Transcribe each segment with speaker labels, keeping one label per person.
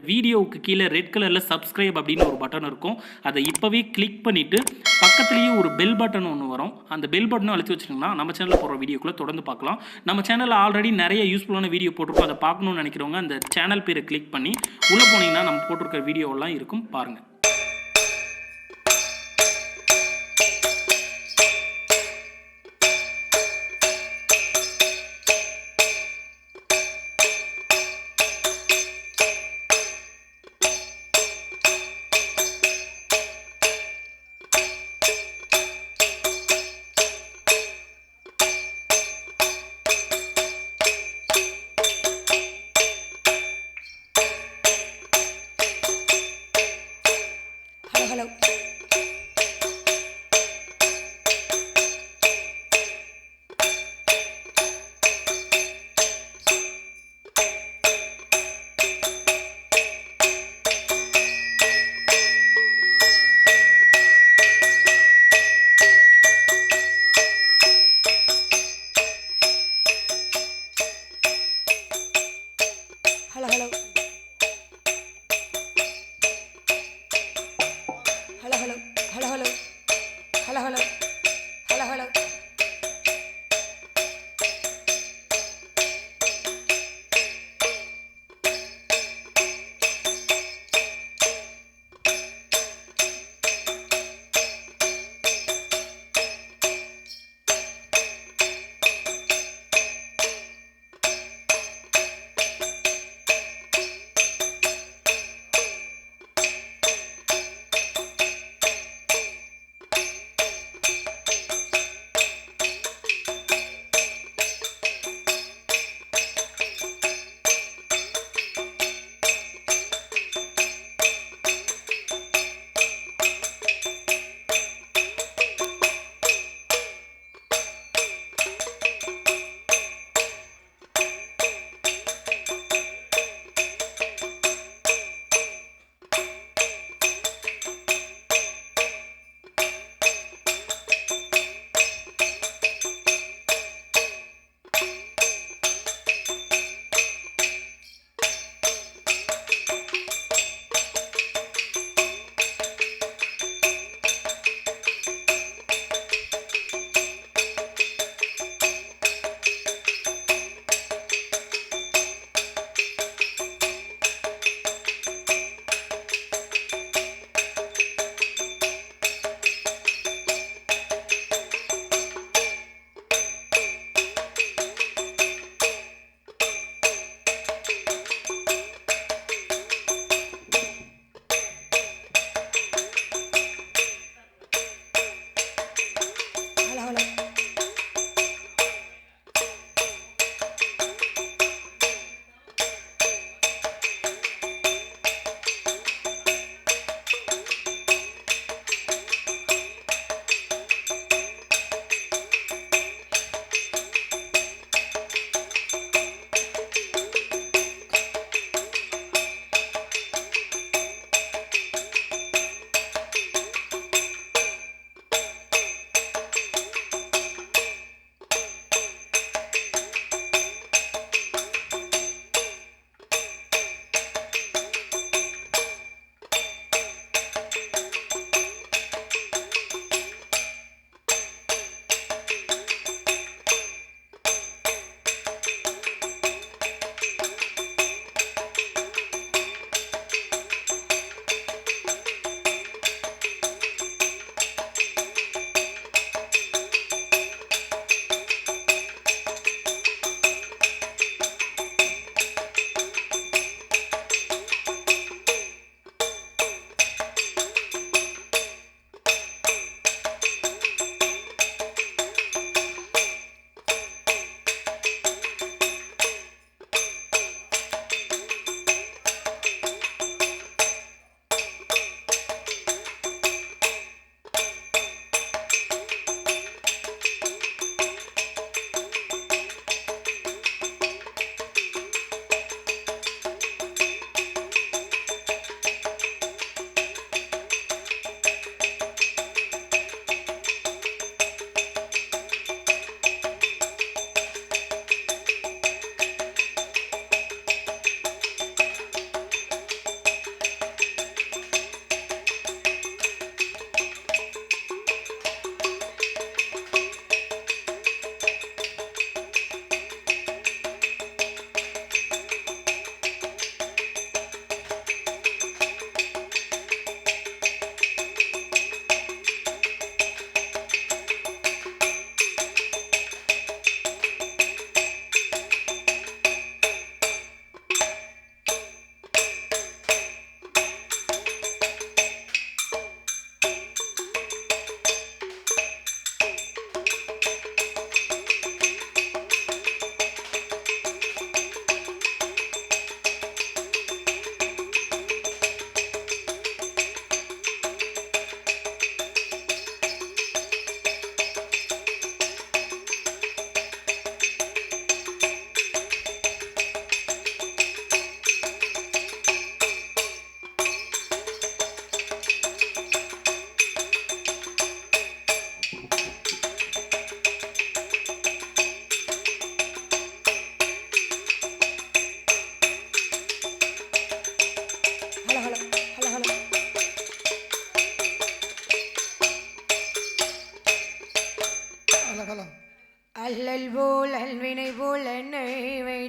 Speaker 1: வீடியோவுக்கு கீழே ரெட் கலரில் சப்ஸ்கிரைப் அப்படின்னு ஒரு பட்டன் இருக்கும். அதை இப்போவே கிளிக் பண்ணிவிட்டு பக்கத்துலேயே ஒரு பெல் பட்டன் ஒன்று வரும். அந்த பெல் பட்டனும் அழுத்தி வச்சிங்கன்னா நம்ம சேனலில் போடுற வீடியோக்குள்ளே தொடர்ந்து பார்க்கலாம். நம்ம சேனலில் ஆல்ரெடி நிறைய யூஸ்ஃபுல்லான வீடியோ போட்டிருக்கோம். அதை பார்க்கணும்னு நினைக்கிறவங்க அந்த சேனல் பேரை கிளிக் பண்ணி உள்ளே போனீங்கன்னா நம்ம போட்டிருக்கிற வீடியோவெல்லாம் இருக்கும், பாருங்கள்.
Speaker 2: Hello. Hello.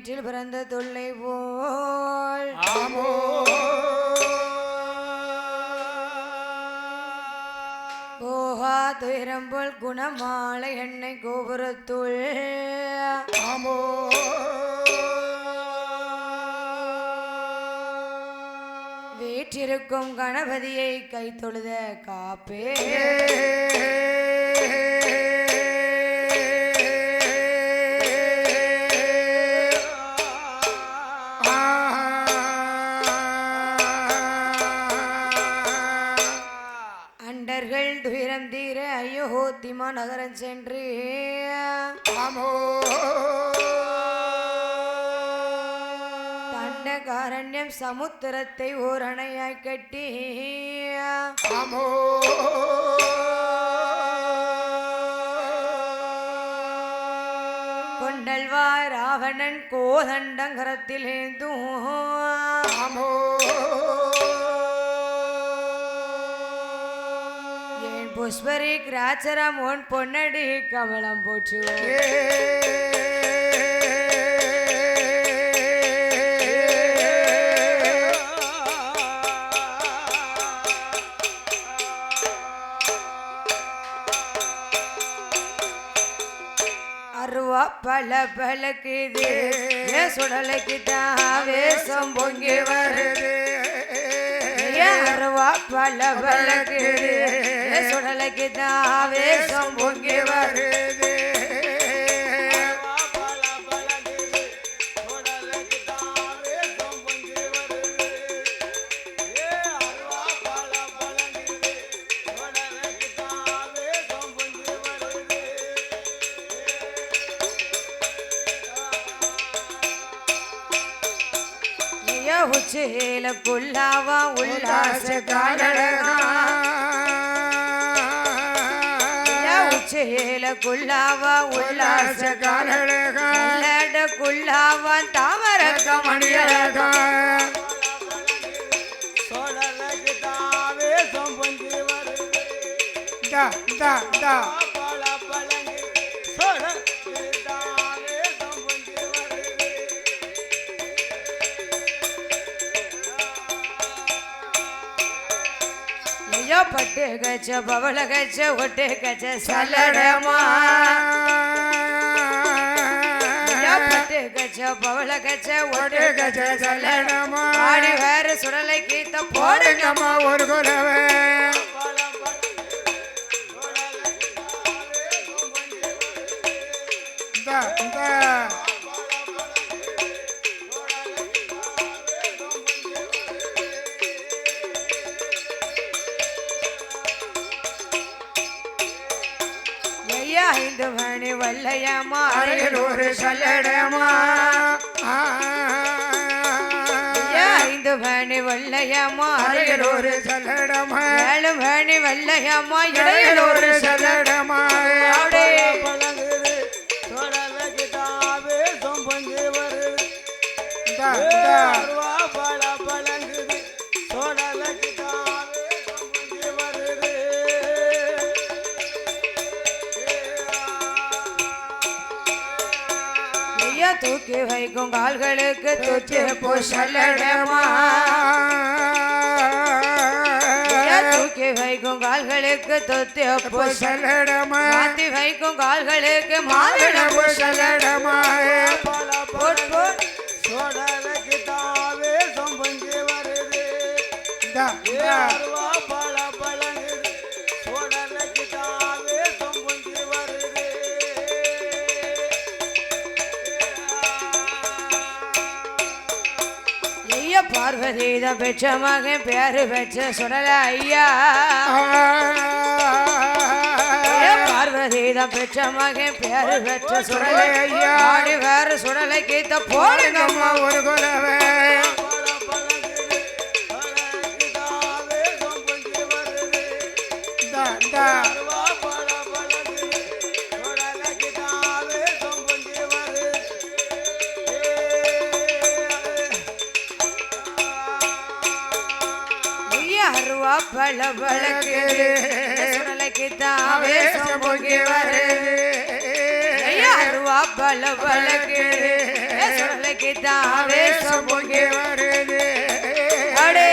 Speaker 2: வயிற்றில் பிறந்த தொல்லை போல் போகா துயரம் போல் குணமாலை எண்ணெய் கோபுரத்துள் வீற்றிருக்கும் கணபதியை கை தொழுத காப்பே அண்டர்கள் துயரம் தீர அயோத்திமா நகரம் சென்று காரண்யம் சமுத்திரத்தை ஓர் அணையாய் கட்டி கொண்டல்வாய் ராவணன் கோதண்டங்கரத்தில் ஏந்தும் என் புஷ்பரி கிராச்சரம் உன் பொன்னடி கமலம் போற்று பல பலக்குது சுடலைக்கு தாவேசம் பொங்கி வருது பல பலக்குது சுடலைக்கு தாவேசம் பொங்கி வருது உச்சில குல்லாவா உல்லாச காலடகா உச்சில குல்லாவா உல்லாச காலடகா குல்லாவா தாமரக மணியழகா சோழலக்கு தாவே சொம்பொங்கி வருது தா தா தா பட்டு கச்ச பவள கச்ச ஒட்டு கச்ச சலடமா பட்டு கச்ச பவள கச்ச ஒட்டு கச்ச சலடமா ஆடி வேற சுடலை கீத்த போடுங்கம்மா ஒரு குலவே ஐந்து மணி வல்லையம்மா ஒரு சல்லடமா ஐந்து மணி வல்லையம்மா ஒரு சல்லடமா ஏழு மணி வல்லையம்மா இடையில் ஒரு சல்லடமா தூக்கி வைக்கும் கால்களுக்கு தூக்கி போஷலடமா தூக்கி வைக்கும் கால்களுக்கு தொத்தி போஷலடமா மாத்தி வைக்கும் கால்களுக்கு மாறிட போஷலடமா சோடலுக்கு தாவே சொம்பொங்கி வருது பல பழங்கு சோடலுக்கு தாவே சொம்பொங்கி வருது பார்வதித பெற்ற மகன் பேரு பெற்ற சுடல ஐயா பார்வதித பெற்ற மகன் பேரு பெற்ற சுடல ஐயா ஆடி வேற சுடலை கீத்த போடுங்கம்மா ஒரு குலவே பல பழக்கு சுடலைக்கு தாவே சொம்பொங்கி வருது அருவா பல பலக்கு சுடலைக்கு தாவே பொங்கி வருது அடே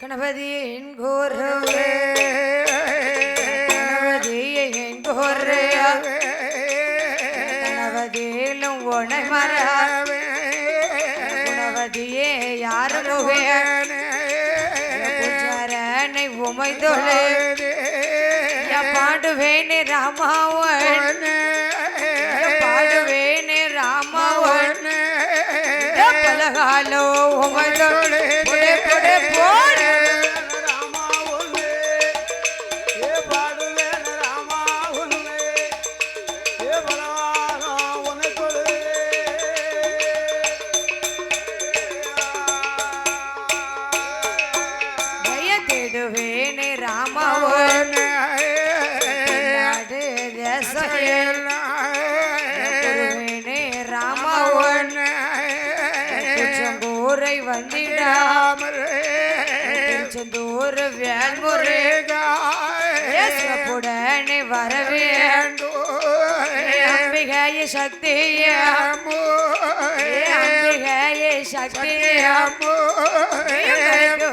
Speaker 2: கணபதியின் குருவே கணபதியின் குருவே கணபதியிலும் உனை மறவே குணவதியே யாரு முகேனை உமைதொழே பாடுவேனே ராமாவன் பாடுவேனே ராமாவன் பலகாலோ உமைதொழே போடு தேடுவேனே ராமவன் தேசேனே ராமவன் செங்கூரை வந்திடாமல் செந்தூர் வேல்முருகனே வரவேண்டும் அம்பிகைய சக்திய அம்பிகைய சக்திய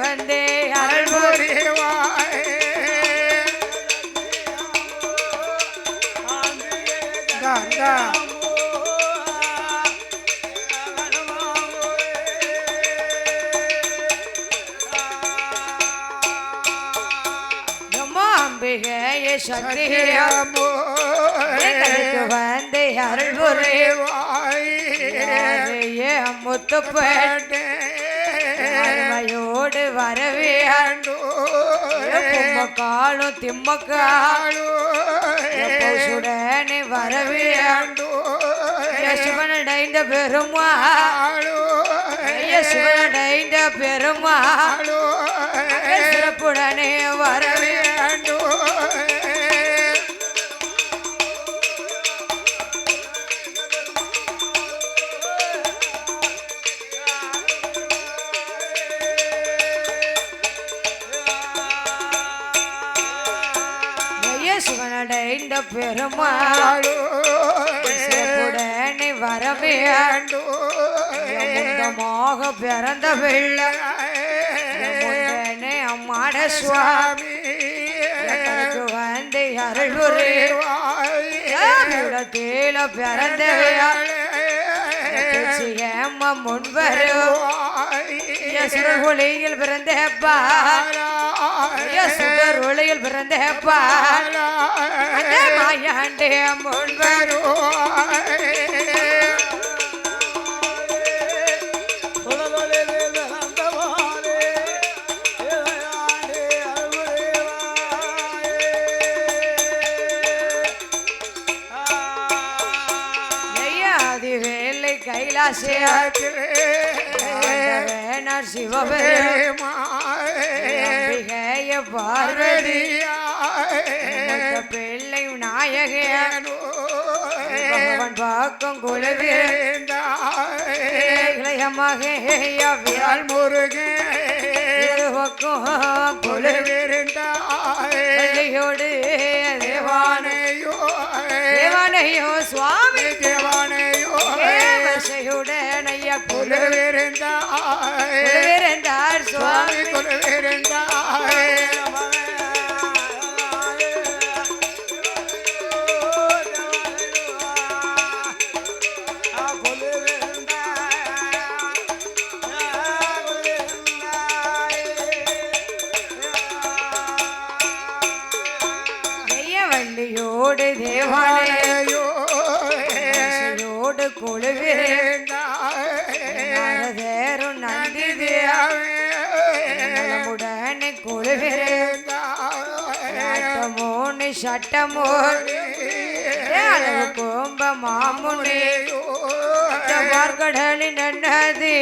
Speaker 2: வந்தே அருள் புரிவாய் கங்கா அம்பிகைய சக்திய வந்தே அருள் புரிவாய் முத்துப்பேட்டே அருமையோடு வரவேண்டும் காலும் திம்மக்காலும் சுடனே வரவேண்டும் சிவனடைந்த பெருமாளும் சிவனடைந்த பெருமாளும் சிறப்புடனே வரவேண்டும் சிவனடைந்த பெருமாளுடனே வரவேண்டும் பிறந்த பிள்ளை அம்மாட சுவாமி வந்து அருள் புரிவாயிடத்தில பிறந்த முன்வருளியில் பிறந்தப்பா சுடருளியில் பிறந்தப்பா மாயாண்டே முன்வருவாய் கைலாசிய சிவபெருமாய பார்வதி பிள்ளை நாயகன் பாக்கம் குலவியமாக முருகன் குலவிருந்தோடு தேவானையோ தேவானையோ சுவாமி தேவானையோ தேவசையுடனைய குலவிருந்தார் சுவாமி குலவிருந்தார் வள்ளியோடு தேவானையோடு குழுவிருந்தேரும் நந்தி தேவுடனே குழுவிருந்தோனி சட்டமோனி அளவு கோம்ப மாமுனி பார்க்கடலின் அண்ணது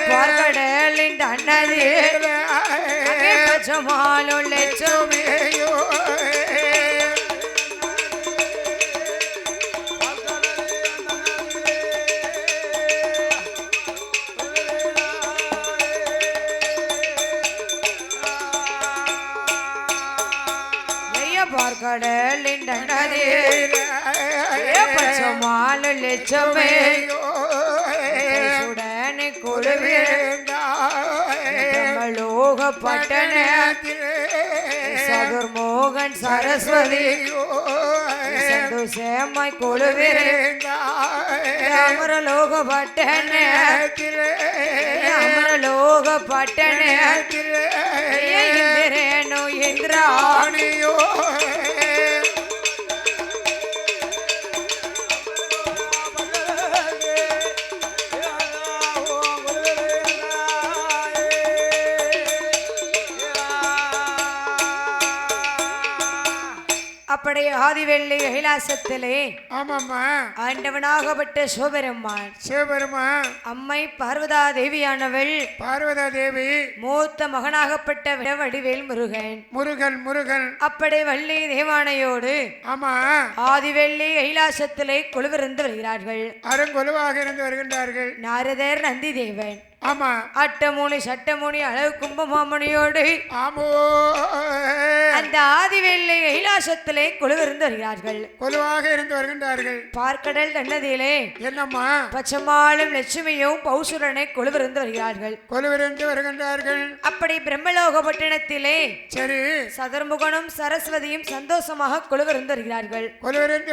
Speaker 2: பார்க்கடலின் அண்ணது பச்சமாலும் லட்சுமியோ பார்க்கடலின் நன்னதி பச்சமால லட்சமே சுடனே கொழுவிலோக பட்டண சதுர்மோகன் சரஸ்வதி சந்தோஷமாய் கொழுவிலோக பட்டண அமரலோக பட்டண இந்திரேனோ இந்திராணியோ அப்படி ஆதிவெள்ளி கைலாசத்திலே
Speaker 3: ஆமாம்மா
Speaker 2: ஆண்டவனாகப்பட்ட சிவபெருமான் அம்மை பார்வதா தேவியானவள்
Speaker 3: பார்வதா தேவி
Speaker 2: மூத்த மகனாகப்பட்ட வடிவேல் முருகன் அப்படி வள்ளி தேவானையோடு
Speaker 3: ஆமா
Speaker 2: ஆதிவெள்ளி கைலாசத்திலே கொலுவிருந்து வருகிறார்கள்
Speaker 3: அருங்கொலுவாக இருந்து வருகின்றார்கள்
Speaker 2: நாரதர் நந்தி தேவன்
Speaker 3: ஆமா
Speaker 2: அட்டமூனி சட்டமூனி அளவு கும்பமாமணியோடு
Speaker 3: ஆமோ
Speaker 2: அந்த ஆதிவெள்ளி கைலாசத்திலே கொலுவிருந்து வருகிறார்கள்
Speaker 3: கொலுவாக இருந்து வருகின்றார்கள்
Speaker 2: பார்க்கடல் தன்னதியிலே
Speaker 3: என்னம்மா
Speaker 2: பச்சமாளும் லட்சுமியும் பௌசுரனை கொலுவிருந்து வருகிறார்கள் அப்படி பிரம்மலோக பட்டணத்திலே
Speaker 3: சரி
Speaker 2: சதுர்முகனும் சரஸ்வதியும் சந்தோஷமாக கொலுவிருந்து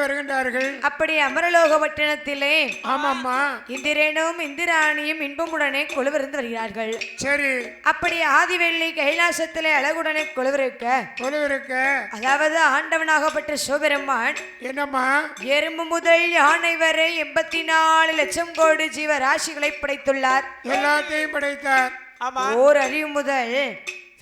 Speaker 3: வருகின்றார்கள்
Speaker 2: அப்படி அமரலோக பட்டணத்திலே
Speaker 3: ஆமாம்மா
Speaker 2: இந்திரனும் இந்திராணியும் இன்பமுடனே கொலுவிருந்து வருகிறார்கள்
Speaker 3: சரி
Speaker 2: அப்படி ஆதிவெள்ளி கைலாசத்திலே அழகுடனே கொலுவிருக்க அதாவது ஆண்டவனாகப்பட்ட சிவபெருமான்
Speaker 3: என்னம்மா
Speaker 2: எறும்பு முதல் யானை வரை 84 லட்சம் கோடி ஜீவராசிகளை படைத்துள்ளார்
Speaker 3: எல்லாத்தையும் படைத்தார்
Speaker 2: ஓர் அறிவு முதல்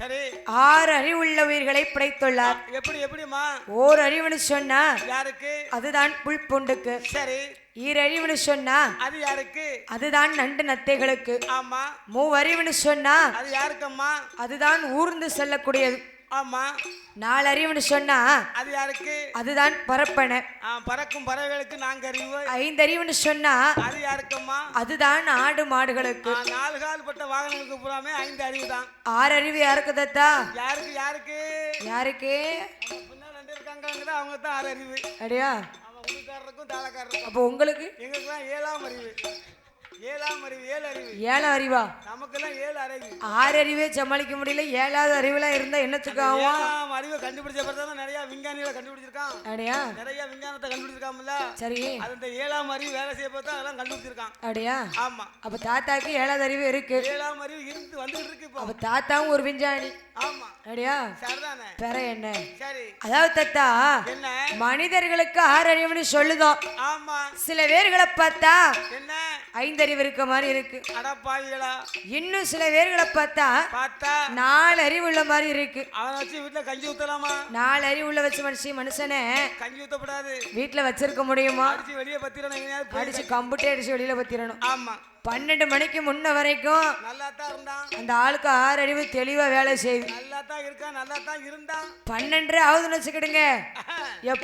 Speaker 4: சரி
Speaker 2: 6 அறிவுள்ள உயிர்களை படைத்துள்ளார்
Speaker 4: எப்படிமா
Speaker 2: ஓர் அறிவுன்னு சொன்னா
Speaker 4: யாருக்கு
Speaker 2: அதுதான் புல் பூண்டுக்கு
Speaker 4: சரி
Speaker 2: ஈரறிவுன்னு சொன்னா
Speaker 4: அது யாருக்கு
Speaker 2: அதுதான் நண்டு நத்தைகளுக்கு
Speaker 4: ஆமா
Speaker 2: மூவறிவுன்னு சொன்னா
Speaker 4: அது யாருக்கம்மா
Speaker 2: அதுதான் ஊர்ந்து செல்லக்கூடியது
Speaker 4: ஆமா
Speaker 2: 4 அறிவுன்னு சொன்னா
Speaker 4: அது யாருக்கு
Speaker 2: அதுதான் பரப்பன
Speaker 4: பறக்கும் பறவைகளுக்கு 4 அறிவு
Speaker 2: 5 அறிவுன்னு சொன்னா
Speaker 4: அது யாருக்கம்மா
Speaker 2: அதுதான் ஆடு மாடுகளுக்கு
Speaker 4: 4 கால் பட்ட வாகனங்களுக்கு பூராமே 5 அறிவு தான்
Speaker 2: 6 அறிவு யாருக்கு தத்தா
Speaker 4: யாருக்கு
Speaker 2: யாருக்கு
Speaker 4: பின்னால 2 இருக்காங்க அவங்க தான் 6 அறிவு
Speaker 2: அடியா
Speaker 4: உங்களுக்காரருக்கும் தாளக்காரருக்கும்
Speaker 2: அப்போ உங்களுக்கு
Speaker 4: எங்களுக்குலாம் 7ஆம் அறிவு 7 அறிவு
Speaker 2: 7 அறிவா
Speaker 4: நமக்கெல்லாம் 7 அறிவு
Speaker 2: 6 அறிவே சமாளிக்க முடியல 7வது அறிவுலாம் இருந்தா என்னத்துக்கு ஆகும்
Speaker 4: 7ஆம் அறிவை கண்டுபிடிச்ச பிறகு நிறைய விஞ்ஞானிகளை கண்டுபிடிச்சிருக்கான்
Speaker 2: அடியா
Speaker 4: நிறைய விஞ்ஞானத்தை கண்டுபிடிச்சிருக்காமல
Speaker 2: சரி
Speaker 4: அந்த 7ஆம் அறிவு வேலை செய்ய பார்த்தா அதெல்லாம் கண்டுபிடிச்சிருக்கான்
Speaker 2: அடியா
Speaker 4: ஆமா
Speaker 2: அப்ப தாத்தாக்கு 7வது அறிவு இருக்கு
Speaker 4: 7ஆம் அறிவு இருந்து வந்துட்டு இருக்கு இப்போ
Speaker 2: அப்ப தாத்தாவும் ஒரு விஞ்ஞானி
Speaker 4: ஆமா
Speaker 2: அடியா
Speaker 4: சரிதானே
Speaker 2: பெற என்ன
Speaker 4: சரி
Speaker 2: அதாவது தத்தா
Speaker 4: என்ன
Speaker 2: மனிதர்களுக்கு 6 அறிவுன்னு சொல்லுதோம்
Speaker 4: ஆமா
Speaker 2: சில பேர்களை பார்த்தா
Speaker 4: என்ன
Speaker 2: 5 அறிவு இருக்க மாதிரி இருக்கு
Speaker 4: அடப்பாவிகளா
Speaker 2: இன்னும் சில பேர்களை பார்த்தா 4 அறிவு உள்ள மாதிரி இருக்கு
Speaker 4: அவனை வச்சு வீட்டுல கஞ்சி ஊத்தலாமா
Speaker 2: 4 அறிவு உள்ள வச்சு மனுஷனை
Speaker 4: கஞ்சி ஊத்தப்படாது
Speaker 2: வீட்டுல வச்சிருக்க முடியுமா
Speaker 4: அடிச்சு வெளியே பத்திரணும்
Speaker 2: அடிச்சு கம்புட்டே அடிச்சு வெளியில பத்திரணும்
Speaker 4: ஆமா
Speaker 2: 12 மணிக்கு முன்ன வரைக்கும்
Speaker 4: நல்லா தான் இருந்தான்
Speaker 2: அந்த ஆளுக்கு 6 அறிவு தெளிவா வேலை செய்யுது
Speaker 4: நல்லா தான் இருக்கான் நல்லா தான் இருந்தான்
Speaker 2: 12 ஆகுதுன்னு வச்சுக்கிடுங்க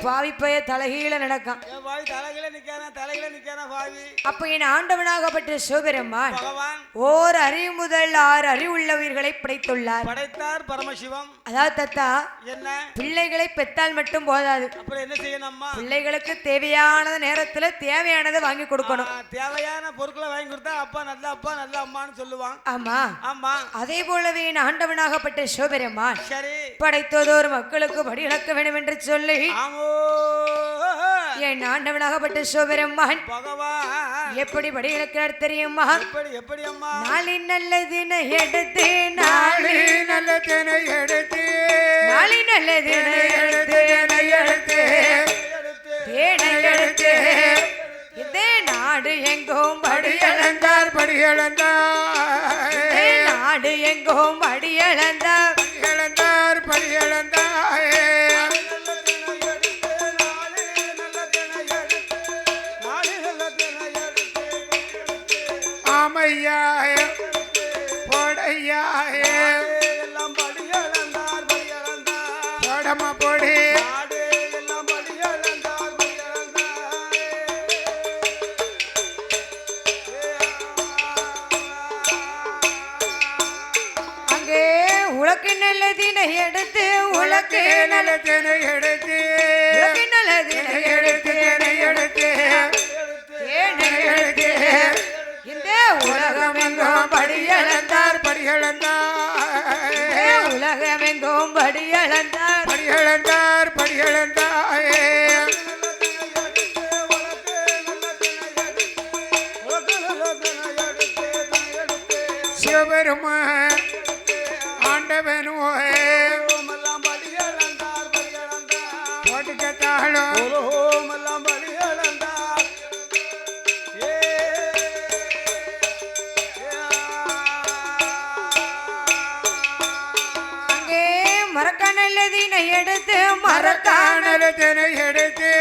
Speaker 2: பாவி பைய தலைகீழ நடக்கும்
Speaker 4: பாவி தலைகளை நிக்கான பாவி
Speaker 2: அப்ப என் ஆண்டவனாகப்பட்ட சிவபெருமான்
Speaker 4: பகவான்
Speaker 2: ஓர் அறிவு முதல் 6 அறிவுள்ள உயிர்களை படைத்துள்ளார்
Speaker 4: படைத்தார் பரமசிவம்
Speaker 2: அதாவது தத்தா
Speaker 4: என்ன
Speaker 2: பிள்ளைகளை பெற்றால் மட்டும் போதாது
Speaker 4: அப்புறம் என்ன செய்யணும்மா
Speaker 2: பிள்ளைகளுக்கு தேவையான நேரத்துல தேவையானதை வாங்கி கொடுக்கணும்
Speaker 4: தேவையான பொருட்களை வாங்கி கொடுத்தா அப்பா நல்ல அம்மான்னு சொல்லுவான்
Speaker 2: ஆமா
Speaker 4: ஆமா
Speaker 2: அதே போலவே என் ஆண்டவனாகப்பட்ட சிவபெருமான்
Speaker 4: சரி
Speaker 2: படைத்ததோர் மக்களுக்கு படி இழக்க வேண்டும் என்று சொல்லி
Speaker 4: ஆமோ
Speaker 2: என் ஆண்டவனாகப்பட்ட சிவபெருமான்
Speaker 4: பகவான்
Speaker 2: எப்படி படி இழக்கிறார் தெரியுமா
Speaker 4: எப்படி அம்மா
Speaker 2: நாளை நல்லதினை எடுத்து நாளை
Speaker 3: நல்லதினை எடுத்து
Speaker 2: தேனை எடுத்து இதே நாடு எங்கும்
Speaker 3: படியளந்தார்
Speaker 2: நாடு எங்கும் படியளந்தார்
Speaker 3: ஆமையாய பொடையாய
Speaker 4: எல்லாம் படியளந்தார்
Speaker 3: பொடம பொடி
Speaker 2: உலக்கு நல்லதினை எடுத்து
Speaker 3: உலக்கு நல்லதினை எடுத்து
Speaker 2: உலக்கு நல்லதினை எடுத்து
Speaker 3: தேனை எடுத்து
Speaker 2: தேனை எடுத்து இந்த உலகமெங்கும்
Speaker 3: படியளந்தார்
Speaker 2: உலகமெங்கும் படியளந்தார்
Speaker 3: படியளந்தார் சிவபெருமான் ஆண்டவனோ போட்டுக்கத்தாலும்
Speaker 2: அங்கே மரக்கணல்லதினை எடுத்து
Speaker 3: மரக்காணலத்தினை எடுத்து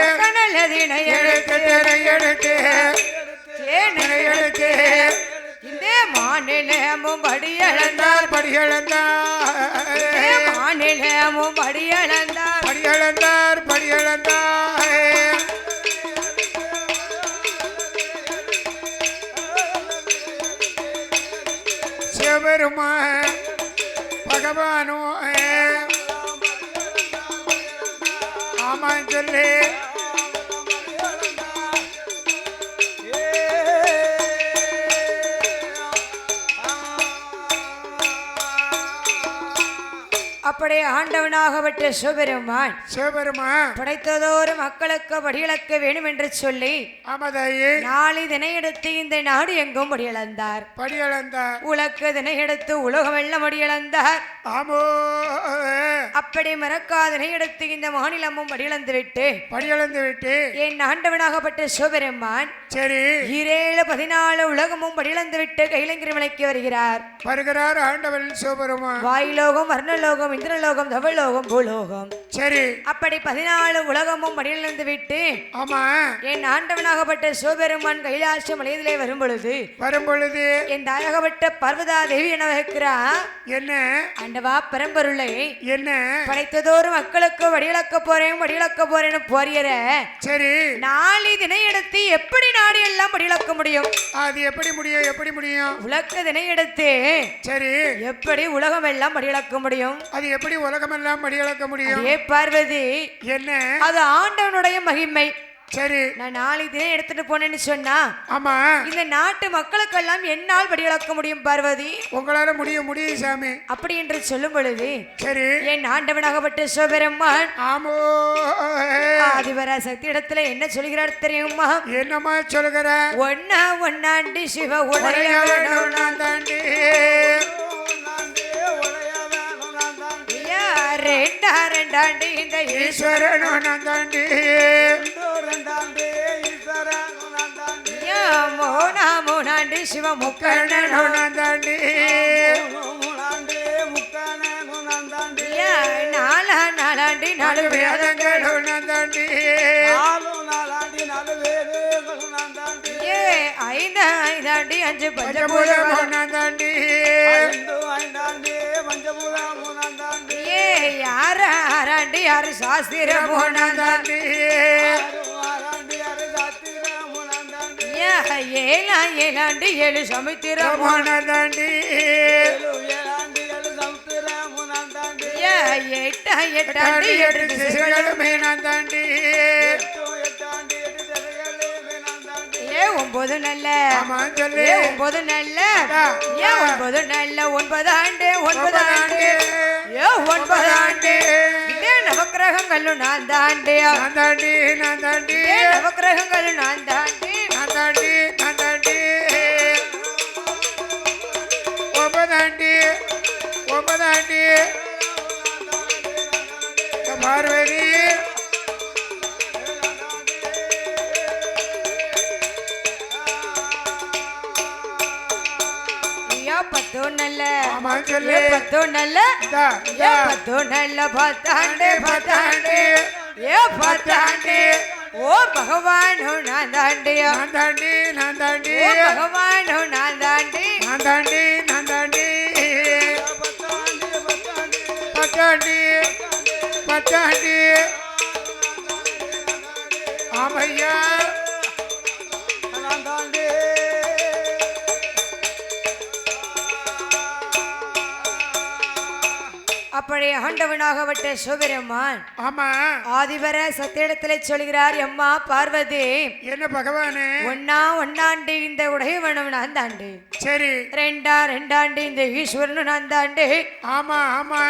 Speaker 2: மரக்கணல்லதினை எடுத்து
Speaker 3: தேனை எடுத்து
Speaker 2: தேனை
Speaker 3: எடுத்து
Speaker 2: இந்த மாநிலமும் படியளந்தார்
Speaker 3: படியளந்தார்
Speaker 2: மாநிலமும் படியளந்தார்
Speaker 3: சிவபெருமான் பகவானோ ஆமாம் சொல்லி
Speaker 2: அப்படி ஆண்டவனாகப்பட்ட சிவபெருமான் படைத்ததோறு மக்களுக்கு படியளக்க வேண்டும் என்று சொல்லி
Speaker 3: ஆமதாயி
Speaker 2: நாளை தினை எடுத்து இந்த நாடு எங்கும் படியளந்தார் உலக்கு தினை எடுத்து உலகம் எல்லாம் படியளந்தார்
Speaker 3: ஆமோ
Speaker 2: அப்படி மறக்காதனை எடுத்து இந்த மாநிலமும் படியளந்து விட்டு என் ஆண்டவனாகப்பட்ட சிவபெருமான்
Speaker 3: சரி
Speaker 2: 14 உலகமும் படியளந்து விட்டு கைலங்கிரிமலைக்கு வருகிறார்
Speaker 3: ஆண்டவன் சிவபெருமான்
Speaker 2: வாயுலோகம் வர்ணலோகம் இந்திரலோகம் தவலோகம் பூலோகம்
Speaker 3: சரி
Speaker 2: அப்படி 14 உலகமும் படியிலிருந்து விட்டு
Speaker 3: ஆமா
Speaker 2: என் ஆண்டவனாகப்பட்ட சிவபெருமான் கைலாச மலையிலே வரும் பொழுது என் தாயகப்பட்ட பர்வதா தேவி என வைக்கிறா
Speaker 3: என்ன
Speaker 2: ஆண்டவா பரம்பொருளை
Speaker 3: என்ன
Speaker 2: படைத்ததோறு மக்களுக்கு வடியிழக்க போறேன்னு போறியற
Speaker 3: சரி
Speaker 2: நாளை தினை எடுத்து எப்படி நாடு எல்லாம் படியிழக்க முடியும்
Speaker 3: அது எப்படி முடியும்
Speaker 2: உலக்க தினை எடுத்து
Speaker 3: சரி
Speaker 2: எப்படி உலகம் எல்லாம் படியிழக்க முடியும்
Speaker 3: அது எப்படி உலகம் எல்லாம் படியிழக்க முடியும்
Speaker 2: ஏ பார்வதி
Speaker 3: என்ன
Speaker 2: அது ஆண்டவனுடைய மகிமை
Speaker 3: சரி
Speaker 2: நான் நாளை தினம் எடுத்துட்டு போனேன்னு சொன்னா
Speaker 3: ஆமா
Speaker 2: இந்த நாட்டு மக்களுக்கெல்லாம் என்னால் படியிழக்க முடியும் பார்வதி
Speaker 3: உங்களால முடியும் சாமி
Speaker 2: அப்படி என்று சொல்லும் பொழுது
Speaker 3: சரி
Speaker 2: என் ஆண்டவனாகப்பட்ட சிவபெருமான்
Speaker 3: ஆமோ
Speaker 2: ஆதிவரா சக்தி இடத்துல என்ன சொல்கிறார் தெரியுமா
Speaker 3: என்னமா சொல்கிற
Speaker 2: ஒன்னாண்டி சிவ உடைய
Speaker 3: தாண்டி
Speaker 2: ரெண்டாண்டி இந்த
Speaker 3: ஈஸ்வரன் தாண்டி
Speaker 2: மூணாண்டி சிவ முக்கண்ணன்
Speaker 3: தாண்டி
Speaker 2: நாலாண்டி 4 வேதங்கள்
Speaker 3: தாண்டி
Speaker 2: ஐந்தாண்டி 5 பஞ்சபூதம்
Speaker 3: தாண்டி
Speaker 2: ஆறாண்டி 6 சாஸ்திரம்
Speaker 3: தாண்டி
Speaker 2: ஏழாண்டி 7 சமுத்திரம்
Speaker 3: தாண்டி
Speaker 2: எட்டாண்டி 8 திசைகளுமே
Speaker 3: தாண்டி
Speaker 2: 9 நல்ல 9 நல்ல 9 நல்ல 9 ஆண்டு 9 ஆண்டு நவக்கிரகங்களும் நான் தாண்டி நவக்கிரகங்களும் நான் தாண்டி
Speaker 3: ஒன்பதாண்டி பார்வதி
Speaker 2: பத்து நல்ல
Speaker 3: சொல்லு
Speaker 2: 10 நல்ல 10 நல்ல 10 ஆண்டு ஏ 10 ஆண்டு ஓ பகவானோ நான் தாண்டி ஓ பகவானோ நான் தாண்டி
Speaker 3: பத்தாண்டி ஆமையா
Speaker 2: அப்படி ஆண்டவனாகப்பட்ட சிவபெருமான்
Speaker 3: ஆமா
Speaker 2: ஆதிவர சத்தியிடத்திலே சொல்கிறார் அம்மா பார்வதி
Speaker 3: என்ன பகவானே
Speaker 2: ஒன்னாண்டு இந்த உடையவனும் நான் தாண்டு
Speaker 3: சரி
Speaker 2: ரெண்டாண்டு இந்த ஈஸ்வரனும் நான் தாண்டு
Speaker 3: ஆமா ஆமா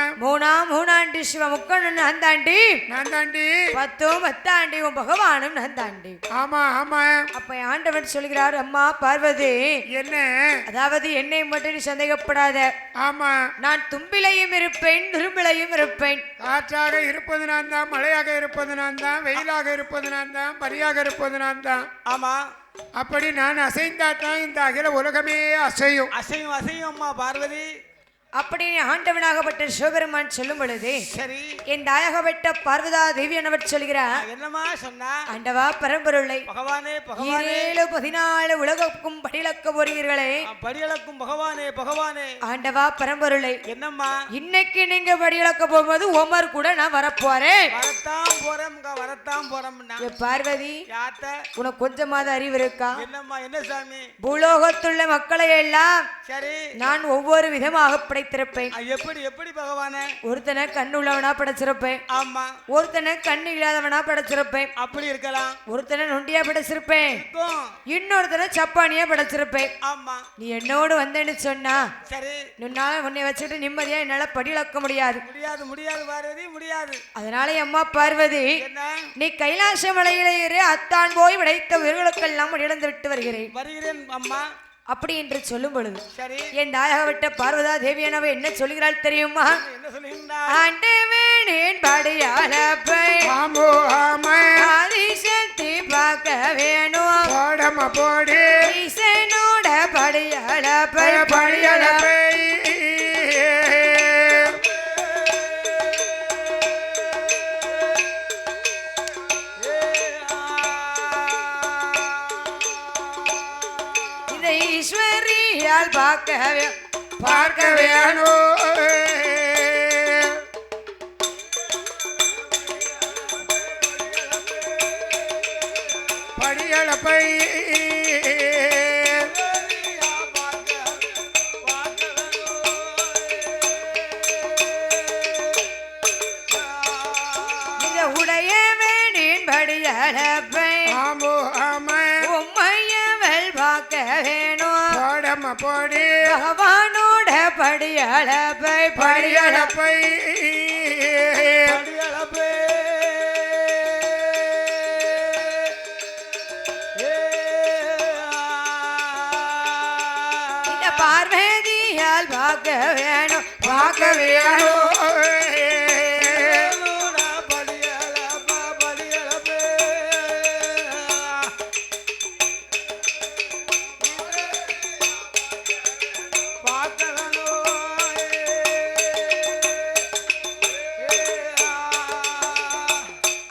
Speaker 2: மூணாண்டு சிவமுக்கனும் நான் தாண்டி
Speaker 3: நான் தாண்டி
Speaker 2: 10 உன் பகவானும் நான் தாண்டி
Speaker 3: ஆமா ஆமா
Speaker 2: அப்ப ஆண்டவன் சொல்கிறார் அம்மா பார்வதி
Speaker 3: என்ன
Speaker 2: அதாவது என்னை மட்டும் நீ சந்தேகப்படாத
Speaker 3: ஆமா
Speaker 2: நான் தும்பிலையும் இருப்பேன் துரும்பிலையும் இருப்பேன்
Speaker 3: காற்றாக இருப்பது நான் தான் மழையாக இருப்பது நான் தான் வெயிலாக இருப்பது நான் தான் பனியாக இருப்பது நான் தான்
Speaker 4: ஆமா
Speaker 3: அப்படி நான் அசைந்தாத்தான் இந்த அகில உலகமே அசையும்
Speaker 4: அசையும் அசையும் அம்மா பார்வதி
Speaker 2: அப்படி ஆண்டவனாகப்பட்ட சிவபெருமான் சொல்லும் பொழுது
Speaker 4: சரி
Speaker 2: என் தாயகப்பட்ட பார்வதா தேவி என்னவர் சொல்கிறார்
Speaker 4: என்னமா சொன்னா
Speaker 2: ஆண்டவா பரம்பொருளை
Speaker 4: பகவானே பகவானே
Speaker 2: 14 உலகக்கும் படிளக்க போறீர்களே
Speaker 4: படியளக்கும் பகவானே பகவானே
Speaker 2: ஆண்டவா பரம்பொருளை
Speaker 4: என்னம்மா
Speaker 2: இன்னைக்கு நீங்க படிளக்க போகும்போது ஓமர் கூட நான் வரப்போறேன்
Speaker 4: வரத்தான் போறோம்னா
Speaker 2: பார்வதி
Speaker 4: யாத்த
Speaker 2: உனக்கு கொஞ்சமாவது அறிவு இருக்கா
Speaker 4: என்னம்மா என்ன சாமி
Speaker 2: பூலோகத்துள்ள மக்களை எல்லாம்
Speaker 4: சரி
Speaker 2: நான் ஒவ்வொரு விதமாக படைத்திருப்பேன்
Speaker 4: எப்படி எப்படி பகவானே
Speaker 2: ஒருத்தனை கண்ணு உள்ளவனா படைச்சிருப்பேன்
Speaker 4: ஆமா
Speaker 2: ஒருத்தனை கண்ணு இல்லாதவனா படைச்சிருப்பேன்
Speaker 4: அப்படி இருக்கலாம்
Speaker 2: ஒருத்தனை நொண்டியா படைச்சிருப்பேன்
Speaker 4: இருக்கும்.
Speaker 2: இன்னொருத்தனை சப்பானியா படைச்சிருப்பேன்
Speaker 4: ஆமா
Speaker 2: நீ என்னோடு வந்தேன்னு சொன்னா
Speaker 4: சரி
Speaker 2: உன்னால உன்னை வச்சுட்டு நிம்மதியா என்னால படியிழக்க முடியாது
Speaker 4: முடியாது முடியாது பார்வதி முடியாது
Speaker 2: அதனால அம்மா பார்வதி
Speaker 4: என்ன
Speaker 2: நீ கைலாச மலையிலே ஏறி அத்தான் போய் விடைத்த உயிர்களுக்கெல்லாம் இழந்து விட்டு வருகிறேன்
Speaker 4: வருகிறேன் அம்மா
Speaker 2: அப்படி என்று சொல்லும் பொழுது
Speaker 4: சரி
Speaker 2: என் தாயகப்பட்ட பார்வதா தேவியானவ என்ன சொல்கிறாள் தெரியுமா
Speaker 4: என்ன சொல்லுகின்றார்
Speaker 2: ஆண்டவனின் படியாளப்பை
Speaker 3: ஆமோ ஆமா
Speaker 2: ஆதிசக்தி பார்க்க வேணும்
Speaker 3: போடமா போடு
Speaker 2: ஈசனோட படியாளப்பை
Speaker 3: படியளப்பை
Speaker 2: இந்த ஈஸ்வரியால்
Speaker 3: பார்க்க வேணும் படியளப்பை
Speaker 2: இந்த உடையவனின் படியாளப்பை
Speaker 3: ஆமோ ஆமா
Speaker 2: உம்மையவள் பார்க்க வேணும்
Speaker 3: போடமா போடு
Speaker 2: பகவானோட படியாளப்பை
Speaker 3: படியளப்பை
Speaker 4: படியளப்பே
Speaker 2: இந்த பார்வதியால் பார்க்க வேணும் பார்க்க வேணும்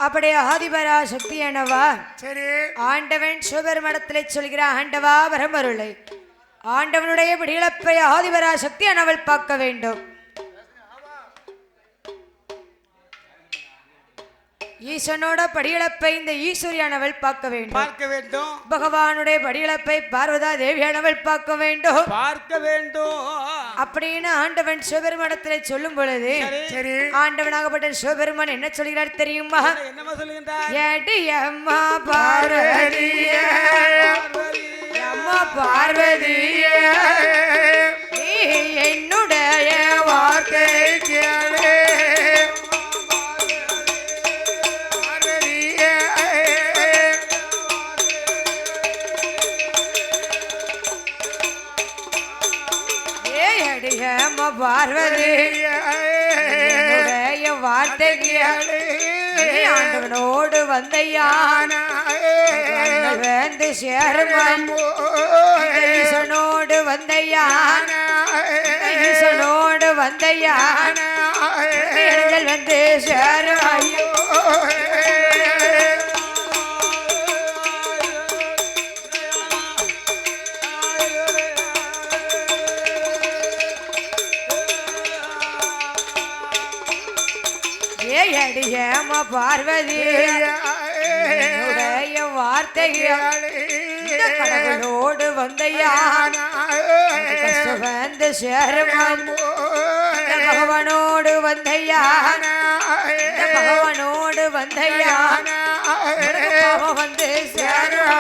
Speaker 2: அப்படியே ஆதிபரா சக்தியானவா
Speaker 3: சரி
Speaker 2: ஆண்டவன் சிவபெருமடத்திலே சொல்கிறார் ஆண்டவா வரமருளை ஆண்டவனுடைய பிடியிழப்பை ஆதிபரா சக்தியானவள் பார்க்க வேண்டும் ஈசனோட படியிழப்பை இந்த ஈஸ்வரியானவள் பார்க்க வேண்டும் பகவானுடைய படியிழப்பை பார்வதா தேவியானவள் பார்க்க வேண்டும் அப்படின்னு ஆண்டவன் சிவபெருமானத்திலே சொல்லும் பொழுது
Speaker 3: சரி
Speaker 2: ஆண்டவனாகப்பட்ட சிவபெருமான் என்ன சொல்கிறார் தெரியுமா
Speaker 4: என்னமா சொல்லுகின்றார்
Speaker 2: ஏடி அம்மா பார்வதியே அம்மா பார்வதியே நீ என்னுடைய
Speaker 3: வார்த்தை கேளு பார்வதியே
Speaker 2: ஏடி அம்மா பார்வதியே என்னுடைய வார்த்தை கேளு நீ ஆண்டவனோடு வந்தையா வந்து சேருமான் ஈசனோடு வந்தையா ஈசனோடு வந்தையா இடங்கள் வந்து சேருமான் ஏடியம பார்வதி என்னுடைய வார்த்தைகள் இந்த கடவுளோடு வந்தையா வந்து சேருமான் பகவானோடு வந்தையா இந்த பகவானோடு வந்தையா பாவம் வந்து சேரும்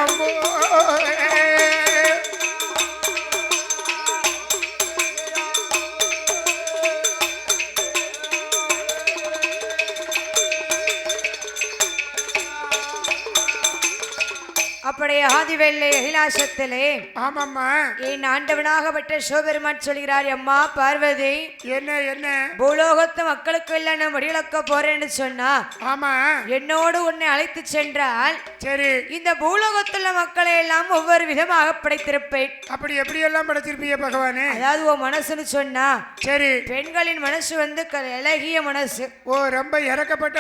Speaker 2: அப்படி ஆதிவெள்ளை கைலாசத்திலே
Speaker 3: ஆமாம்மா
Speaker 2: என் ஆண்டவனாகப்பட்ட சிவபெருமான் சொல்கிறார் அம்மா பார்வதி
Speaker 3: என்ன என்ன
Speaker 2: பூலோகத்து மக்களுக்கு எல்லாம் நான் வடிவிளக்க போறேன்னு சொன்னா
Speaker 3: ஆமா
Speaker 2: என்னோடு உன்னை அழைத்து சென்றால்
Speaker 3: சரி
Speaker 2: இந்த பூலோகத்துள்ள மக்களை எல்லாம் ஒவ்வொரு விதமாக படைத்திருப்பேன்
Speaker 3: அப்படி எப்படி எல்லாம் படைச்சிருப்பீங்க பகவானே
Speaker 2: அதாவது உன் மனசுன்னு சொன்னா
Speaker 3: சரி
Speaker 2: பெண்களின் மனசு வந்து இலகிய மனசு
Speaker 3: ஓ ரொம்ப இறக்கப்பட்ட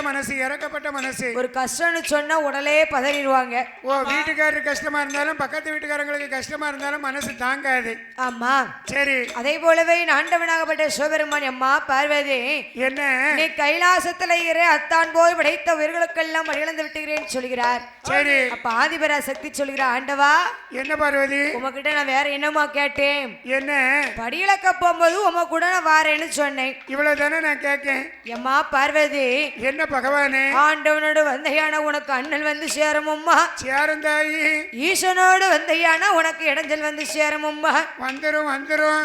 Speaker 3: மனசு
Speaker 2: ஒரு கஷ்டம்னு சொன்னா உடலே பதறிடுவாங்க
Speaker 3: ஓ வீட்டுக்காரருக்கு கஷ்டமா இருந்தாலும் பக்கத்து வீட்டுக்காரங்களுக்கு கஷ்டமா இருந்தாலும் மனசு தாங்காது
Speaker 2: ஆமா
Speaker 3: சரி
Speaker 2: அதே போலவே ஆண்டவனாகப்பட்ட சிவபெருமான் அம்மா பார்வதி
Speaker 3: என்ன
Speaker 2: நீ கைலாசத்துல இரு அத்தான் போய் படைத்த உயிர்களுக்கெல்லாம் இழந்து விட்டுகிறேன்னு சொல்கிறார்
Speaker 3: சரி
Speaker 2: அப்ப ஆதிபரா சக்தி சொல்கிறார் ஆண்டவா
Speaker 3: என்ன பார்வதி
Speaker 2: உமகிட்ட நான் வேற என்னமா கேட்டேன்
Speaker 3: என்ன
Speaker 2: படியிலக்க போகும்போது உம கூட நான் வாரேன்னு சொன்னேன்
Speaker 3: இவ்வளவு தானே நான் கேட்கேன்
Speaker 2: எம்மா பார்வதி
Speaker 3: என்ன பகவானே
Speaker 2: ஆண்டவனோடு வந்தையான உனக்கு அண்ணல் வந்து சேருமம்மா
Speaker 3: சேரந்தாயி
Speaker 2: ஈசனோடு வந்தையானா உனக்கு இடைஞ்சல் வந்து சேருமம்மா
Speaker 3: வந்துரும்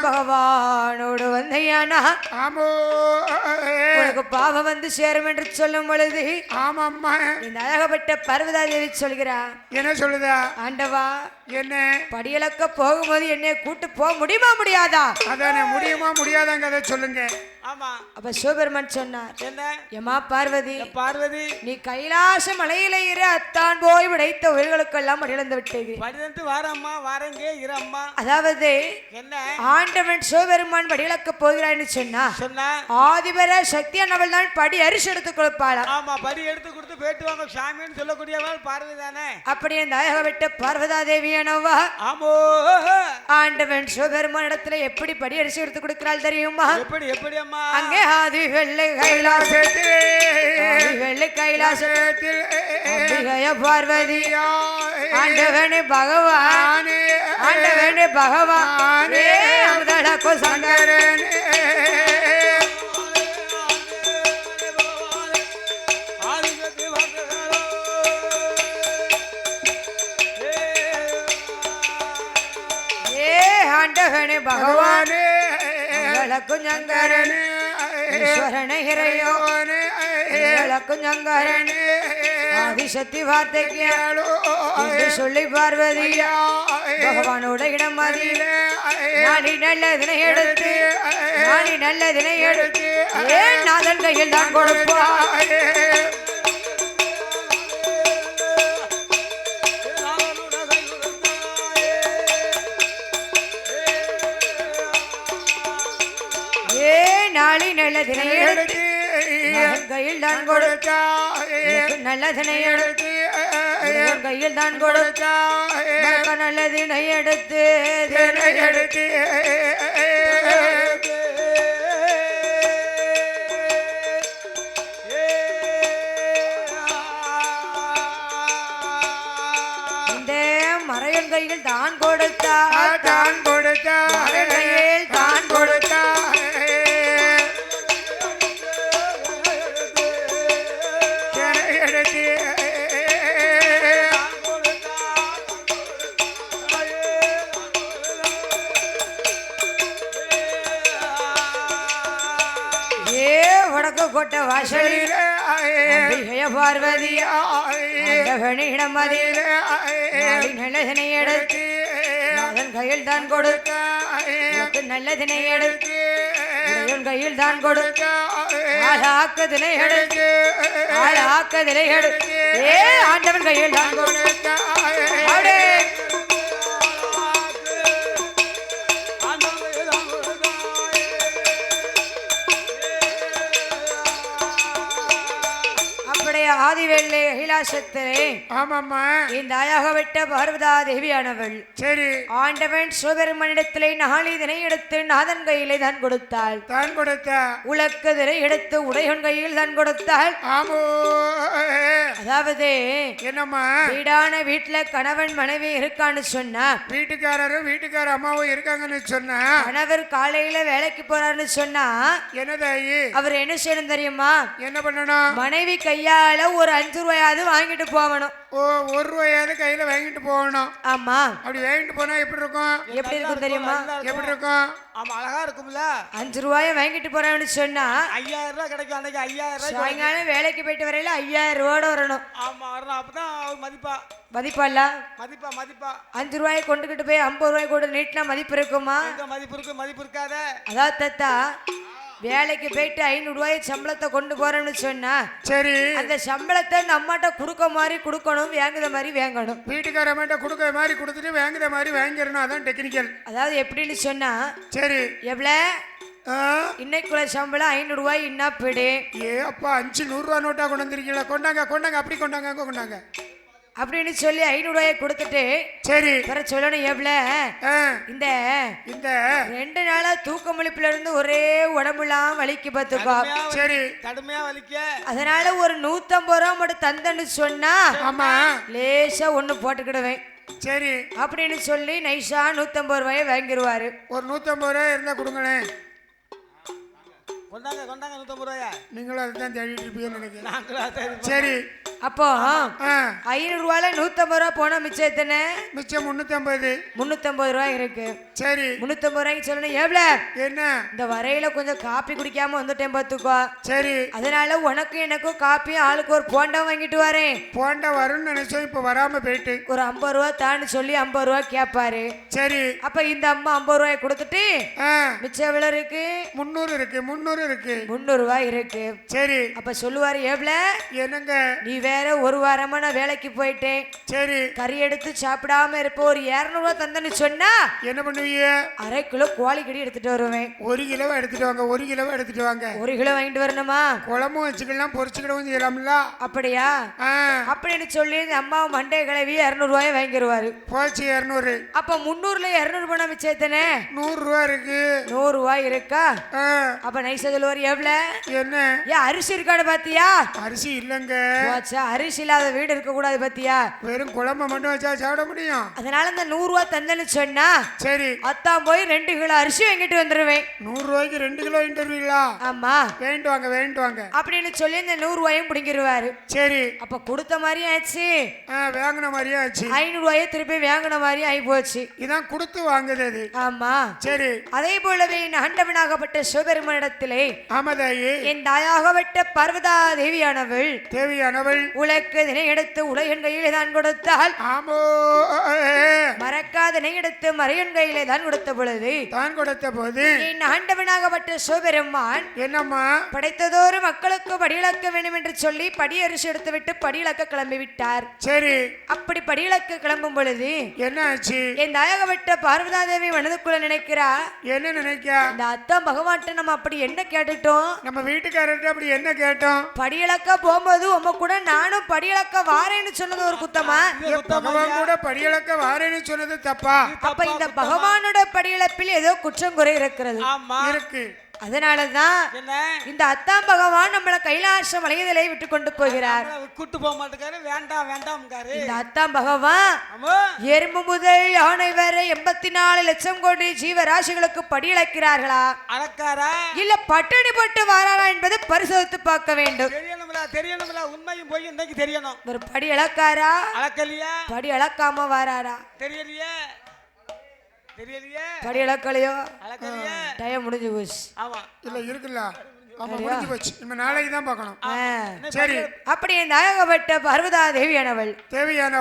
Speaker 2: பகவானோடு வந்தையானா
Speaker 3: ஆமோ
Speaker 2: உனக்கு பாவம் வந்து சேரும் என்று சொல்லும் பொழுது
Speaker 3: ஆமாம்மா
Speaker 2: இந்த அழகப்பட்ட பர்வதாதேவி சொல்கிறா
Speaker 3: என்ன சொல்லுதா
Speaker 2: ஆண்டவா
Speaker 3: என்ன
Speaker 2: படியலக்க போகும்போது என்னை கூட்டு போக முடியுமா முடியாதா
Speaker 3: அதானே முடியுமா முடியாதாங்க அதை சொல்லுங்க
Speaker 4: ஆமா
Speaker 2: அப்ப சிவபெருமான் சொன்னார்
Speaker 4: என்ன
Speaker 2: எம்மா பார்வதி
Speaker 4: பார்வதி
Speaker 2: நீ கைலாச மலையில இரு அத்தான் போய் விடைத்த உயிர்களுக்கெல்லாம் இழந்து விட்டது
Speaker 4: படிதந்து வாரம்மா வாரங்க இரம்மா
Speaker 2: அதாவது
Speaker 4: என்ன
Speaker 2: ஆண்டவன் சிவபெருமான் படியிலக்க போகிறான்னு சொன்னா
Speaker 4: சொன்னா
Speaker 2: ஆதிபர சக்தியானவள் தான் படி அரிசி எடுத்து கொடுப்பாளாம்
Speaker 4: ஆமா படி எடுத்து கொடுத்து போயிட்டுவாங்க சாமின்னு சொல்லக்கூடியவள் பார்வதி தானே
Speaker 2: அப்படி அந்த அழகப்பட்ட பார்வதா தேவியானவா
Speaker 4: ஆமோ
Speaker 2: ஆண்டவன் சிவபெருமான் இடத்துல எப்படி படி அரிசி எடுத்து கொடுக்கிறாள் தெரியுமா
Speaker 4: எப்படி அம்மா
Speaker 2: அங்கே ஆதி வெள்ளை கைலாசத்தில் வெள்ளை கைலாசத்தில் அம்பிகைய பார்வதி ஆண்டவனே பகவான் ஆண்டவனே பகவான் அமுதடக்கோ சங்கரன் ஆண்டவனே பகவானே குஞ்சங்கரன் ஈஸ்வரனே ஹிரையோ குஞ்சங்கரன் ஆதிசக்தி வார்த்தைக்கு சொல்லி பார்வதி பகவானோட இடம் மதி நாடி நல்லதினை எடுத்து நாடி நல்லதினை எடுத்து ஏன் நாதன் கையில் தான் கொடுப்பா நாளை நல்லதினை எடுத்து கையில் தான் கொடுத்தா நல்லதினை எடுத்து கையில் தான் கொடுத்தா நல்லதினை எடுத்து எடுத்து இந்த மறையன் கையில் தான் கொடுத்தா தான் கொடுத்தா கையில் தான் கொடுத்தா கோட்ட வாசலில் பார்வதி மதியில் நல்லதினை எடுத்து அதன் கையில் தான் கொடுக்க நல்லதினை எடுத்து கையில் தான் கொடுக்க ஆளாக்கதினை எடுத்து ஆளாக்கதினை எடுத்து ஆண்டவன் கையில் தான் கொடுக்க ஆதிவெள்ளை கைலாசத்திலே
Speaker 3: ஆமாம்மா
Speaker 2: இந்த தாயாகப்பட்ட பார்வதா தேவியானவள்
Speaker 3: சரி
Speaker 2: ஆண்டவன் சிவபெருமனிடத்திலே நாளிதனை எடுத்து நாதன் கையிலே தான் கொடுத்தாள்.
Speaker 3: தான் கொடுத்த
Speaker 2: உலக்குதிரை எடுத்து உடையன் கையில் தான் கொடுத்தாள்.
Speaker 3: ஆமோ
Speaker 2: அதாவது
Speaker 3: என்னம்மா
Speaker 2: வீடான வீட்டுல கணவன் மனைவி இருக்கான்னு சொன்னா
Speaker 3: வீட்டுக்காரரும் வீட்டுக்கார அம்மாவும் இருக்காங்கன்னு சொன்னா
Speaker 2: கணவர் காலையில வேலைக்கு போறாருன்னு சொன்னா
Speaker 3: என்னதாயி
Speaker 2: அவர் என்ன செய்யணும் தெரியுமா?
Speaker 3: என்ன பண்ணணும்?
Speaker 2: மனைவி கையால ஒரு 5 ரூபாயாவது வாங்கிட்டு போகணும்.
Speaker 3: ஓ 1 ரூபாயாவது கையில வாங்கிட்டு போகணும்.
Speaker 2: ஆமா.
Speaker 3: அப்படி வாங்கிட்டு போனா எப்படி இருக்கும்?
Speaker 2: எப்படி இருக்கும் தெரியுமா?
Speaker 3: எப்படி இருக்கும்?
Speaker 4: ஆமா அழகா இருக்கும்ல.
Speaker 2: 5 ரூபாயை வாங்கிட்டு போறான்னு சொன்னா
Speaker 4: 5000 ரூபாய் கிடைக்கும். அன்னைக்கு 5000 ரூபாய்
Speaker 2: சாயங்காலம் வேலைக்கு போயிட்டு வரையில 5000 ரூபாயோட வரணும்.
Speaker 4: ஆமா வரணும். அப்பதான் அவர் மதிப்பா
Speaker 2: மதிப்பால
Speaker 4: மதிப்பா
Speaker 2: 5 ரூபாயை கொண்டுகிட்டு போய் 50 ரூபாய் கூட நீட்டினா மதிப்பு இருக்குமா?
Speaker 4: மதிப்பு இருக்காத.
Speaker 2: அதாவது தத்தா வேலைக்கு போயிட்டு 500 ரூபாய் சம்பளத்தை கொண்டு போறேன்னு சொன்னா
Speaker 3: சரி
Speaker 2: அந்த சம்பளத்தை நம்மகிட்ட குடுக்க மாதிரி குடுக்கணும், வாங்குத மாதிரி வாங்கணும்.
Speaker 3: வீட்டுக்கார அம்மாட்ட கொடுக்க மாதிரி கொடுத்துட்டு வாங்குற மாதிரி வாங்கிடணும். அதான் டெக்னிக்கல்.
Speaker 2: அதாவது எப்படின்னு சொன்னா
Speaker 3: சரி
Speaker 2: எவ்வளவு இன்னைக்குள்ள சம்பளம் 500 ரூபாய் என்ன பிடி?
Speaker 3: ஏ அப்பா 500 ரூபா நோட்டா கொண்டு வந்திருக்கீங்களா? கொண்டாங்க அப்படி கொண்டாங்க
Speaker 2: அப்படின்னு சொல்லி 500 ரூபாயை கொடுத்துட்டு
Speaker 3: சரி
Speaker 2: வர சொல்லணும். எவ்வளவு இந்த 2 நாளா தூக்க முழிப்புல இருந்து ஒரே உடம்புலாம் வலிக்கு பார்த்துக்கோ.
Speaker 3: சரி
Speaker 4: கடுமையா வலிக்க.
Speaker 2: அதனால ஒரு 150 ரூபா மட்டும் தந்தன்னு சொன்னா
Speaker 3: ஆமா
Speaker 2: லேசா ஒண்ணு போட்டுக்கிடுவேன்.
Speaker 3: சரி
Speaker 2: அப்படின்னு சொல்லி நைஸா 150 ரூபாயை வாங்கிடுவாரு.
Speaker 3: ஒரு 150 ரூபாய் இருந்தா கொடுங்களேன்.
Speaker 4: கொண்டாங்க 150 ரூபாயா?
Speaker 3: நீங்களும் அதுதான் தேடிட்டு இருப்பீங்கன்னு நினைக்கிறேன்.
Speaker 4: நாங்களும்
Speaker 3: சரி
Speaker 2: அப்போ 500 ரூபாயில 150 ரூபா போனா மிச்சம் எத்தனை?
Speaker 3: மிச்சம் 350
Speaker 2: ரூபாய் இருக்கு.
Speaker 3: சரி
Speaker 2: 350 ரூபாய்க்கு சொல்லணும். எவ்வளவு
Speaker 3: என்ன
Speaker 2: இந்த வரையில கொஞ்சம் காப்பி குடிக்காம வந்துட்டேன் பார்த்துக்கோ.
Speaker 3: சரி
Speaker 2: அதனால உனக்கும் எனக்கும் காப்பி ஆளுக்கு ஒரு போண்டா வாங்கிட்டு வரேன்.
Speaker 3: போண்டா வரும்னு நினைச்சோம், இப்ப வராம போயிட்டு
Speaker 2: ஒரு 50 ரூபா தான்னு சொல்லி 50 ரூபா கேட்பாரு.
Speaker 3: சரி
Speaker 2: அப்ப இந்த அம்மா 50 ரூபாய் கொடுத்துட்டு மிச்சம் எவ்வளவு இருக்கு?
Speaker 3: 300 இருக்கு.
Speaker 2: 300 ரூபாய் இருக்கு.
Speaker 3: சரி
Speaker 2: அப்ப சொல்லுவாரு எவ்வளவு
Speaker 3: என்னங்க
Speaker 2: நீ வேற ஒரு வாரமா நான் வேலைக்கு போயிட்டேன்,
Speaker 3: சரி
Speaker 2: கறி எடுத்து சாப்பிடாம இருப்ப ஒரு 200 ரூபாய் தந்தன்னு சொன்னா
Speaker 3: என்ன பண்ணுவீங்க?
Speaker 2: 1/2 கிலோ கோழி கறி எடுத்துட்டு வருவேன்.
Speaker 3: 1 கிலோ எடுத்துட்டு வாங்க. 1 கிலோ எடுத்துட்டு வாங்க.
Speaker 2: 1 கிலோ வாங்கிட்டு வரணுமா?
Speaker 3: குழம்பும் வச்சுக்கலாம், பொரிச்சுக்கிடவும் செய்யலாம்ல.
Speaker 2: அப்படியா? அப்படின்னு சொல்லி இந்த அம்மா மண்டே கிளவி 200 ரூபாய் வாங்கிடுவாரு.
Speaker 3: போச்சு 200.
Speaker 2: அப்ப 300ல 200 போனா மிச்சம் எத்தனை?
Speaker 3: 100 ரூபா இருக்கு.
Speaker 2: 100 ரூபாய் இருக்கா? அப்ப நைஸா சொல்லுவாரு எவ்வளவு
Speaker 3: என்ன
Speaker 2: ஏன் அரிசி இருக்காடு பாத்தியா?
Speaker 3: அரிசி இல்லங்க.
Speaker 2: அரிசி இல்லாத வீடு இருக்க கூடாது பாத்தியா?
Speaker 3: வெறும் குழம்பு மட்டும் வச்சா சாப்பிட முடியும்.
Speaker 2: அதனால இந்த 100 ரூபாய் தந்தன்னு சொன்னா
Speaker 3: சரி
Speaker 2: அத்தான் போய் 2 கிலோ அரிசி வாங்கிட்டு வந்துருவேன்.
Speaker 3: 100 ரூபாய்க்கு 2 கிலோ இன்டர்வியூங்களா?
Speaker 2: ஆமா
Speaker 3: வேண்டு வாங்க
Speaker 2: அப்படின்னு சொல்லி இந்த 100 ரூபாயும் பிடிங்கிருவாரு.
Speaker 3: சரி
Speaker 2: அப்ப கொடுத்த மாதிரியும் ஆச்சு,
Speaker 3: வாங்கின மாதிரியே ஆச்சு.
Speaker 2: 500 ரூபாயை திருப்பி வாங்கின மாதிரி ஆகி போச்சு.
Speaker 3: இதான் கொடுத்து வாங்குது.
Speaker 2: ஆமா.
Speaker 3: சரி
Speaker 2: அதே போலவே ஆண்டவனாகப்பட்ட சிவபெருமானிடத்திலே
Speaker 3: ஆமதாயி
Speaker 2: என் தாயாகப்பட்ட பார்வதா தேவியானவள் உலக்கு தினை எடுத்து உலகன் கையிலே தான் கொடுத்தால்
Speaker 3: ஆமோ
Speaker 2: மறக்காதனை எடுத்து மறையன் கையிலே தான் கொடுத்த பொழுது என் ஆண்டவனாகப்பட்ட சிவபெருமான்
Speaker 3: என்னம்மா
Speaker 2: படைத்ததோறு மக்களுக்கு படியிழக்க வேண்டும் என்று சொல்லி படியரிசி எடுத்து விட்டு படியிழக்க கிளம்பி விட்டார்.
Speaker 3: சரி
Speaker 2: அப்படி படியிழக்க கிளம்பும் பொழுது
Speaker 3: என்ன ஆச்சு?
Speaker 2: என் தாயாகப்பட்ட பார்வதா தேவி மனதுக்குள்ள நினைக்கிறா,
Speaker 3: என்ன நினைக்கா?
Speaker 2: இந்த அத்தா பகவான்கிட்ட நம்ம அப்படி என்ன கேட்டுட்டோம்?
Speaker 3: நம்ம வீட்டுக்காரர்கிட்ட அப்படி என்ன கேட்டோம்?
Speaker 2: படியிழக்க போகும்போது உங்க கூட நானும் படியிழக்க வாரேன்னு சொன்னது ஒரு குத்தமா?
Speaker 3: பகவான் கூட படியிழக்க வாரேன்னு சொன்னது தப்பா?
Speaker 2: அப்ப இந்த பகவானோட படியிழப்பில் ஏதோ குற்றம் குறை இருக்கிறது.
Speaker 3: இருக்கு.
Speaker 2: அதனாலதான் இந்த அத்தாம் பகவான் நம்மள கைலாச மலையதலை விட்டு கொண்டு போகிறார்.
Speaker 4: கூட்டு போக மாட்டேங்காரு. வேண்டாம்
Speaker 2: இந்த அத்தாம் பகவான் எறும்பு முதல் யானை வரை 84 லட்சம் கோடி ஜீவராசிகளுக்கு படியிழக்கிறார்களா இல்ல பட்டினி போட்டு வாராரா என்பதை பரிசோதித்து பார்க்க வேண்டும்.
Speaker 4: தெரியணும்ல உண்மையும் போய் இன்னைக்கு தெரியணும்.
Speaker 2: ஒரு படி இழக்காரா
Speaker 4: அளக்கலையா?
Speaker 2: படி இழக்காம வாராரா?
Speaker 4: தெரியலையே.
Speaker 2: படி இழக்கலையோ? டைம் முடிஞ்சு போச்சு.
Speaker 4: ஆமா
Speaker 3: இல்ல இருக்குல்ல. ஆமா முடிஞ்சு போச்சு. நம்ம நாளைக்கு தான் பார்க்கணும். சரி
Speaker 2: அப்படி நாயகப்பட்ட பார்வதா தேவியானவள்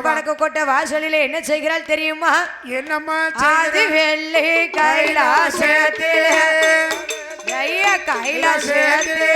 Speaker 2: வடக்கு கோட்டை வாசலிலே என்ன செய்கிறாள் தெரியுமா?
Speaker 3: என்னம்மா?
Speaker 2: ஆதி வெள்ளி கைலாசத்திலே கைலாசத்திலே